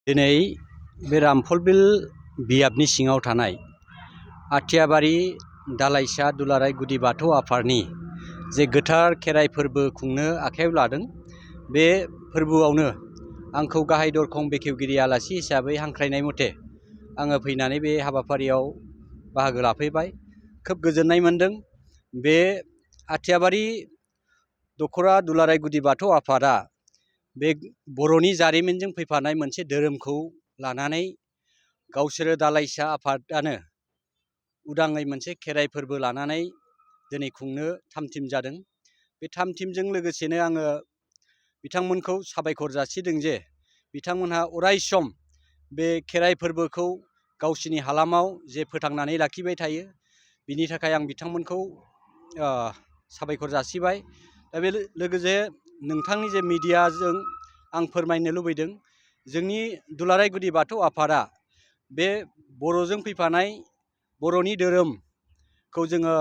दिनै बे रामफलबिल बियाबनि सिङाव थानाय आथियाबारि दालाइसा दुलाराय गुदि बाथौ आफादनि जे गोथार खेराइ फोरबो खुंनो आखायाव लादों, बे फोरबोआवनो आंखौ गाहाय दरखं बेखेवगिरि आलासि हिसाबै हांख्रायनाय मथे आङो फैनानै बे हाबाफारियाव बाहागो लाफैबाय। खोब गोजोननाय मोनदों। बे आथियाबारि दख'रा दुलाराय गुदि बाथौ आफादा बे बर'नि जारिमिनजों फैफानाय मोनसे धोरोमखौ लानानै गावसोरो दालाइसा आफादानो उदाङै मोनसे खेराइ फोरबो लानानै दिनै खुंनो थामथिम जादों। बे थामथिमजों लोगोसेनो आङो बिथांमोनखौ साबायखर जासिदों जे बिथांमोनहा अराय सम बे खेराइ फोरबोखौ गावसिनि हालामाव जे फोथांनानै लाखिबाय थायो, बिनि थाखाय आं बिथांमोनखौ साबायखर जासिबाय। दा बे लोगोसे नोंथांनि जे मिडियाजों आं फोरमायनो लुबैदों, जोंनि दुलाराय गुदि बाथौ आफादा बे बर'जों फैफानाय बर'नि धोरोमखौ जोङो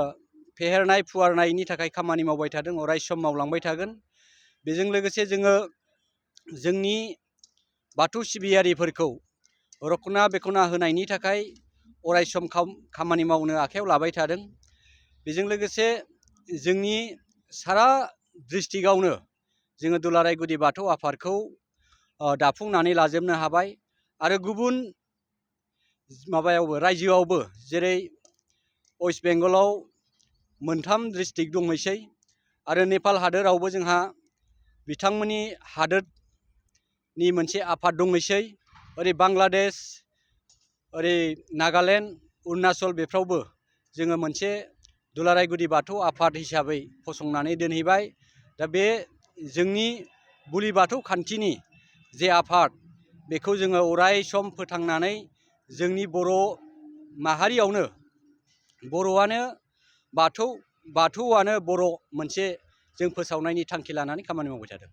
फेहेरनाय फुवारनायनि थाखाय खामानि मावबाय थादों, अराय सम मावलांबाय थागोन। बेजों लोगोसे जोङो जोंनि बाथौ सिबियारिफोरखौ रखना बेखना होनायनि थाखाय अराय सम खामानि मावनो आखायाव लाबाय थादों। बेजों लोगोसे जोंनि सारा डिस्ट्रिक्टआवनो जोङो दुलाराय गुदि बाथौ आफादखौ दाफुंनानै लाजोबनो हाबाय। आरो गुबुन माबायावबो रायजोआवबो, जेरै वेस्ट बेंगलाव मोनथाम डिस्ट्रिक्ट दंहैसै, आरो नेपाल हादोरावबो जोंहा बिथांमोननि हादोरनि मोनसे आफाद दंहैसै। ओरै बांलादेश, ओरै नागालेण्ड, अरुणाचल बेफ्रावबो जोङो मोनसे दुलाराय गुदि बाथौ आफाद हिसाबै फसंनानै दोनहैबाय। दा बे जोंनि बुलि बाथौ खान्थिनि जे आफाद, बेखौ जोङो अराय सम फोथांनानै जोंनि बर' माहारियावनो बर'आनो बाथौ, बाथौआनो बर' मोनसे जों फोसावनायनि थांखि लानानै खामानि मावबाय थादों।